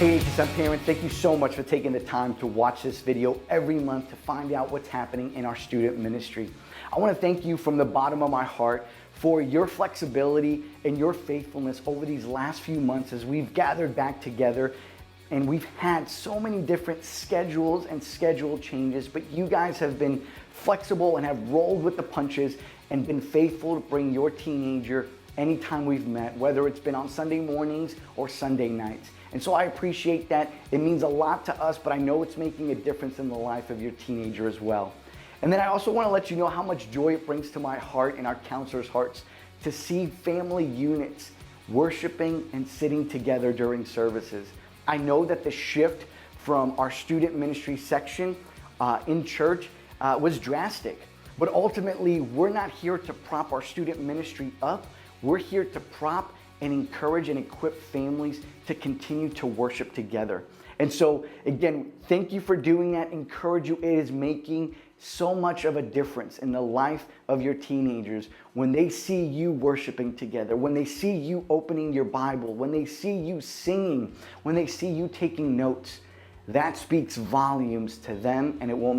Hey HSM parents, thank you so much for taking the time to watch this video every month to find out what's happening in our student ministry. I want to thank you from the bottom of my heart for your flexibility and your faithfulness over these last few months as we've gathered back together, and we've had so many different schedules and schedule changes, but you guys have been flexible and have rolled with the punches and been faithful to bring your teenager anytime we've met, whether it's been on Sunday mornings or Sunday nights. And so I appreciate that. It means a lot to us, but I know it's making a difference in the life of your teenager as well. And then I also want to let you know how much joy it brings to my heart and our counselors' hearts to see family units worshiping and sitting together during services. I know that the shift from our student ministry section in church was drastic, but ultimately we're not here to prop our student ministry up. We're here to prop and encourage and equip families to continue to worship together. And so again, thank you for doing that. Encourage you. It is making so much of a difference in the life of your teenagers when they see you worshiping together, when they see you opening your Bible, when they see you singing, when they see you taking notes. That speaks volumes to them, and it will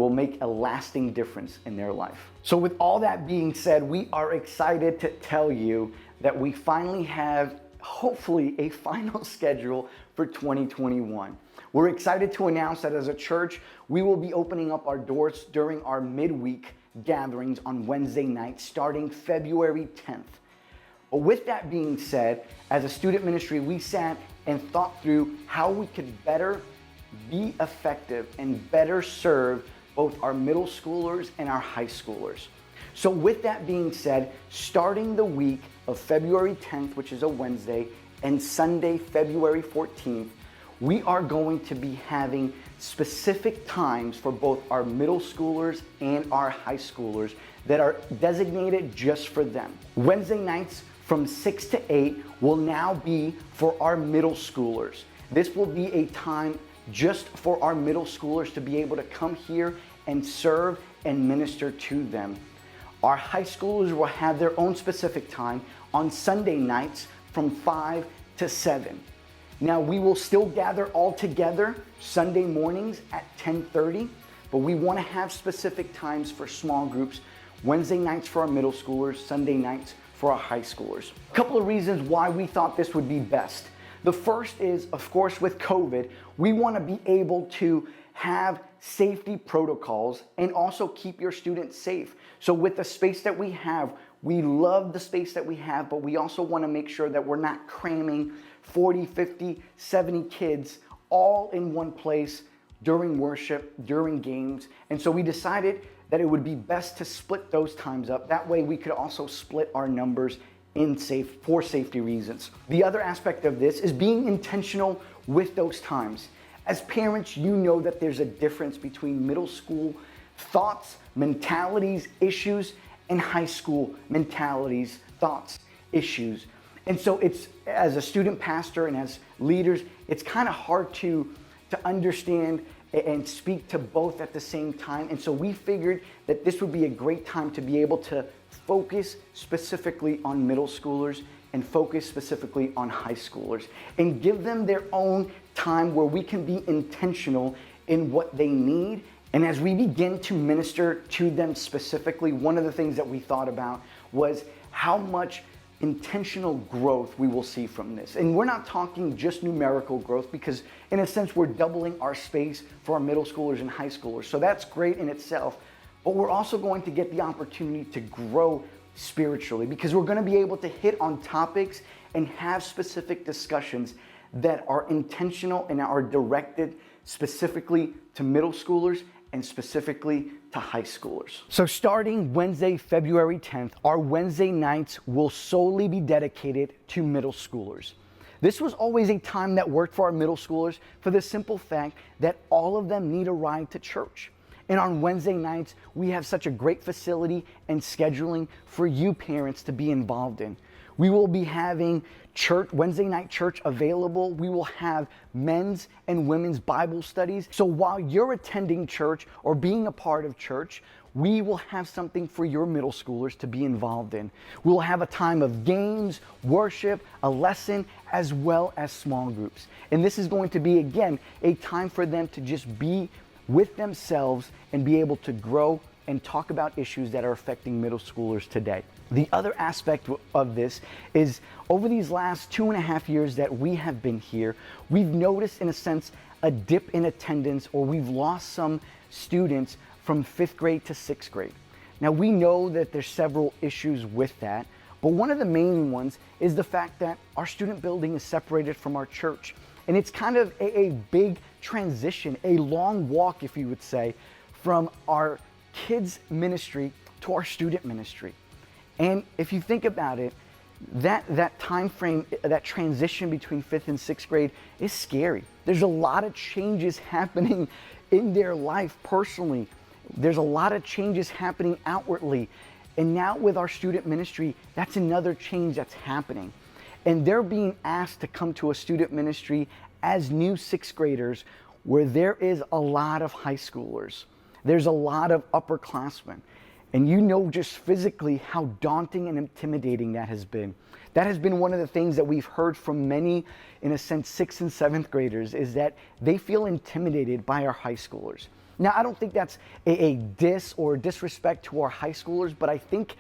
make a lasting difference in their life. So with all that being said, we are excited to tell you that we finally have, hopefully, a final schedule for 2021. We're excited to announce that as a church, we will be opening up our doors during our midweek gatherings on Wednesday nights, starting February 10th. But with that being said, as a student ministry, we sat and thought through how we could better be effective and better serve both our middle schoolers and our high schoolers. So with that being said, starting the week of February 10th, which is a Wednesday, and Sunday, February 14th, we are going to be having specific times for both our middle schoolers and our high schoolers that are designated just for them. Wednesday nights from 6 to 8 will now be for our middle schoolers. This will be a time just for our middle schoolers to be able to come here and serve and minister to them. Our high schoolers will have their own specific time on Sunday nights from 5 to 7. Now we will still gather all together Sunday mornings at 10:30, but we want to have specific times for small groups. Wednesday nights for our middle schoolers, Sunday nights for our high schoolers. A couple of reasons why we thought this would be best. The first is, of course, with COVID, we want to be able to have safety protocols and also keep your students safe. So with the space that we have, we love the space that we have, but we also want to make sure that we're not cramming 40, 50, 70 kids all in one place during worship, during games. And so we decided that it would be best to split those times up. That way we could also split our numbers for safety reasons. The other aspect of this is being intentional with those times. As parents, you know that there's a difference between middle school thoughts, mentalities, issues, and high school mentalities, thoughts, issues. And so it's, as a student pastor and as leaders, it's kind of hard to understand and speak to both at the same time. And so we figured that this would be a great time to be able to focus specifically on middle schoolers and focus specifically on high schoolers and give them their own time where we can be intentional in what they need. And as we begin to minister to them specifically, one of the things that we thought about was how much intentional growth we will see from this. And we're not talking just numerical growth, because in a sense we're doubling our space for our middle schoolers and high schoolers. So that's great in itself, but we're also going to get the opportunity to grow spiritually, because we're going to be able to hit on topics and have specific discussions that are intentional and are directed specifically to middle schoolers and specifically to high schoolers. So starting Wednesday, February 10th, our Wednesday nights will solely be dedicated to middle schoolers. This was always a time that worked for our middle schoolers for the simple fact that all of them need a ride to church. And on Wednesday nights, we have such a great facility and scheduling for you parents to be involved in. We will be having Wednesday night church available. We will have men's and women's Bible studies. So while you're attending church or being a part of church, we will have something for your middle schoolers to be involved in. We'll have a time of games, worship, a lesson, as well as small groups. And this is going to be, again, a time for them to just be with themselves and be able to grow and talk about issues that are affecting middle schoolers today. The other aspect of this is over these last 2.5 years that we have been here, we've noticed, in a sense, a dip in attendance, or we've lost some students from 5th grade to 6th grade. Now, we know that there's several issues with that, but one of the main ones is the fact that our student building is separated from our church. And it's kind of a big transition, a long walk, if you would say, from our kids ministry to our student ministry. And if you think about it, that time frame, that transition between 5th and 6th grade is scary. There's a lot of changes happening in their life personally. There's a lot of changes happening outwardly. And now with our student ministry, that's another change that's happening. And they're being asked to come to a student ministry as new 6th graders, where there is a lot of high schoolers. There's a lot of upperclassmen. And you know just physically how daunting and intimidating that has been. That has been one of the things that we've heard from many, in a sense, 6th and 7th graders, is that they feel intimidated by our high schoolers. Now, I don't think that's a diss or disrespect to our high schoolers, but I think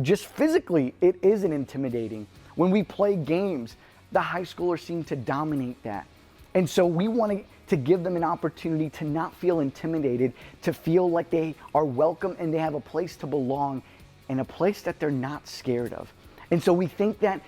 just physically it is intimidating. When we play games, the high schoolers seem to dominate that. And so we want to give them an opportunity to not feel intimidated, to feel like they are welcome and they have a place to belong, and a place that they're not scared of. And so we think that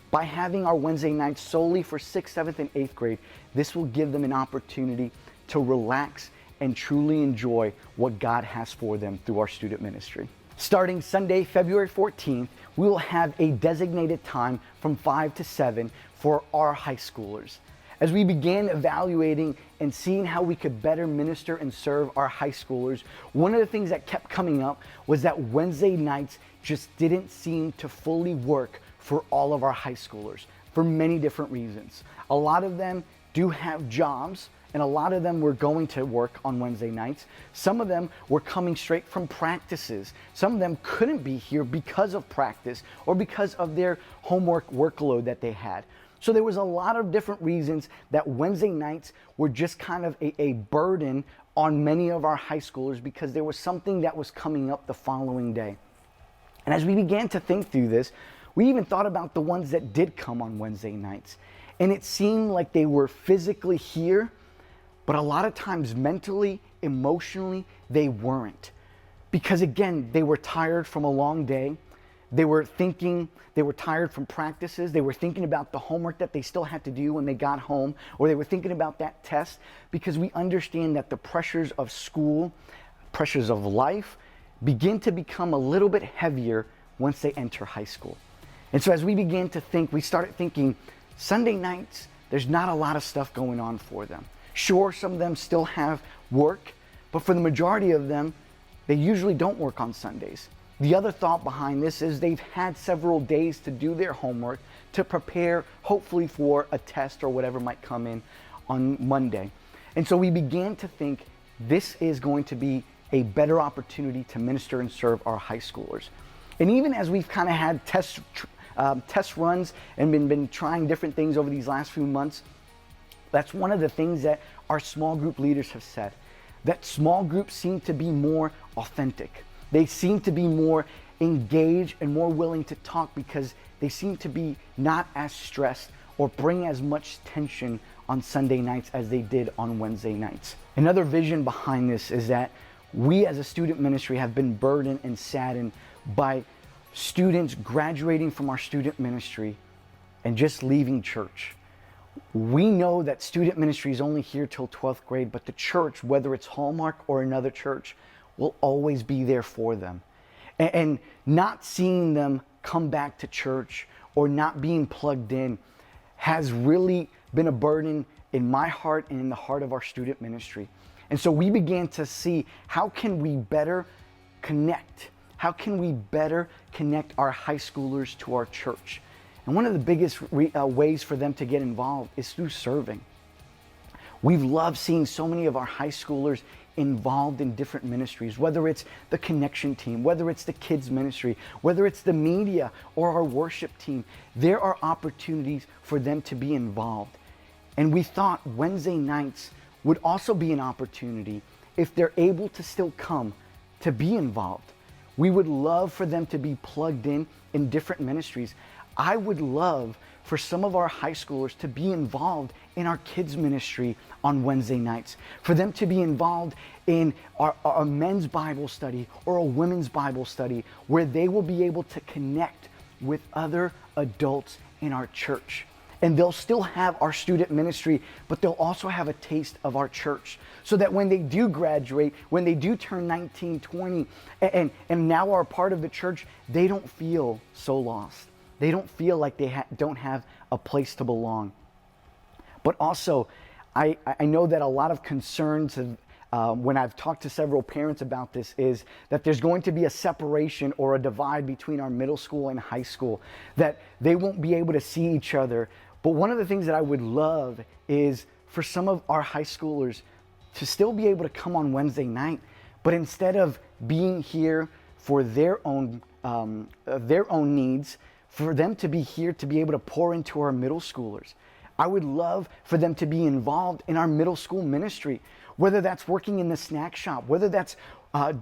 by having our Wednesday nights solely for 6th, 7th, and 8th grade, this will give them an opportunity to relax and truly enjoy what God has for them through our student ministry. Starting Sunday, February 14th, we will have a designated time from 5 to 7 for our high schoolers. As we began evaluating and seeing how we could better minister and serve our high schoolers, one of the things that kept coming up was that Wednesday nights just didn't seem to fully work for all of our high schoolers for many different reasons. A lot of them do have jobs, and a lot of them were going to work on Wednesday nights. Some of them were coming straight from practices. Some of them couldn't be here because of practice or because of their homework workload that they had. So there was a lot of different reasons that Wednesday nights were just kind of a burden on many of our high schoolers, because there was something that was coming up the following day. And as we began to think through this, we even thought about the ones that did come on Wednesday nights. And it seemed like they were physically here, but a lot of times mentally, emotionally, they weren't. Because again, they were tired from a long day. They were tired from practices. They were thinking about the homework that they still had to do when they got home, or they were thinking about that test, because we understand that the pressures of school, pressures of life, begin to become a little bit heavier once they enter high school. And so as we began to think, we started thinking, Sunday nights, there's not a lot of stuff going on for them. Sure, some of them still have work, but for the majority of them, they usually don't work on Sundays. The other thought behind this is they've had several days to do their homework, to prepare hopefully for a test or whatever might come in on Monday. And so we began to think this is going to be a better opportunity to minister and serve our high schoolers. And even as we've kind of had test runs and been trying different things over these last few months, that's one of the things that our small group leaders have said, that small groups seem to be more authentic. They seem to be more engaged and more willing to talk, because they seem to be not as stressed or bring as much tension on Sunday nights as they did on Wednesday nights. Another vision behind this is that we as a student ministry have been burdened and saddened by students graduating from our student ministry and just leaving church. We know that student ministry is only here till 12th grade, but the church, whether it's Hallmark or another church, will always be there for them. And not seeing them come back to church or not being plugged in has really been a burden in my heart and in the heart of our student ministry. And so we began to see, how can we better connect? How can we better connect our high schoolers to our church? And one of the biggest ways for them to get involved is through serving. We've loved seeing so many of our high schoolers involved in different ministries, whether it's the connection team, whether it's the kids ministry, whether it's the media or our worship team. There are opportunities for them to be involved. And we thought Wednesday nights would also be an opportunity if they're able to still come to be involved. We would love for them to be plugged in different ministries. I would love for some of our high schoolers to be involved in our kids ministry on Wednesday nights, for them to be involved in our men's Bible study or a women's Bible study, where they will be able to connect with other adults in our church. And they'll still have our student ministry, but they'll also have a taste of our church, so that when they do graduate, when they do turn 19, 20, and now are a part of the church, they don't feel so lost. They don't feel like they don't have a place to belong. But also, I know that a lot of concerns when I've talked to several parents about this is that there's going to be a separation or a divide between our middle school and high school, that they won't be able to see each other. But one of the things that I would love is for some of our high schoolers to still be able to come on Wednesday night, but instead of being here for their own needs, for them to be here to be able to pour into our middle schoolers. I would love for them to be involved in our middle school ministry, whether that's working in the snack shop, whether that's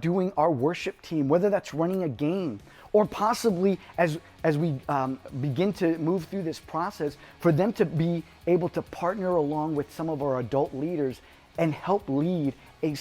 doing our worship team, whether that's running a game, or possibly as we begin to move through this process, for them to be able to partner along with some of our adult leaders and help lead a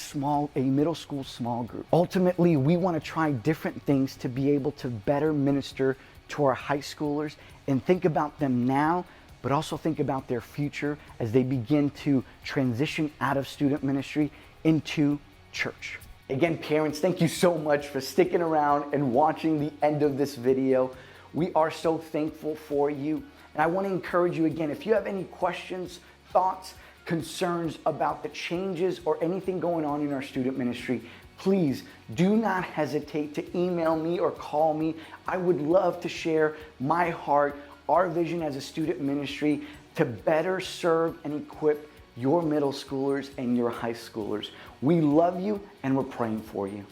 middle school small group. Ultimately, we want to try different things to be able to better minister to our high schoolers and think about them now, but also think about their future as they begin to transition out of student ministry into church. Again, parents, thank you so much for sticking around and watching the end of this video. We are so thankful for you. And I want to encourage you again, if you have any questions, thoughts, concerns about the changes or anything going on in our student ministry, please do not hesitate to email me or call me. I would love to share my heart, our vision as a student ministry to better serve and equip your middle schoolers and your high schoolers. We love you and we're praying for you.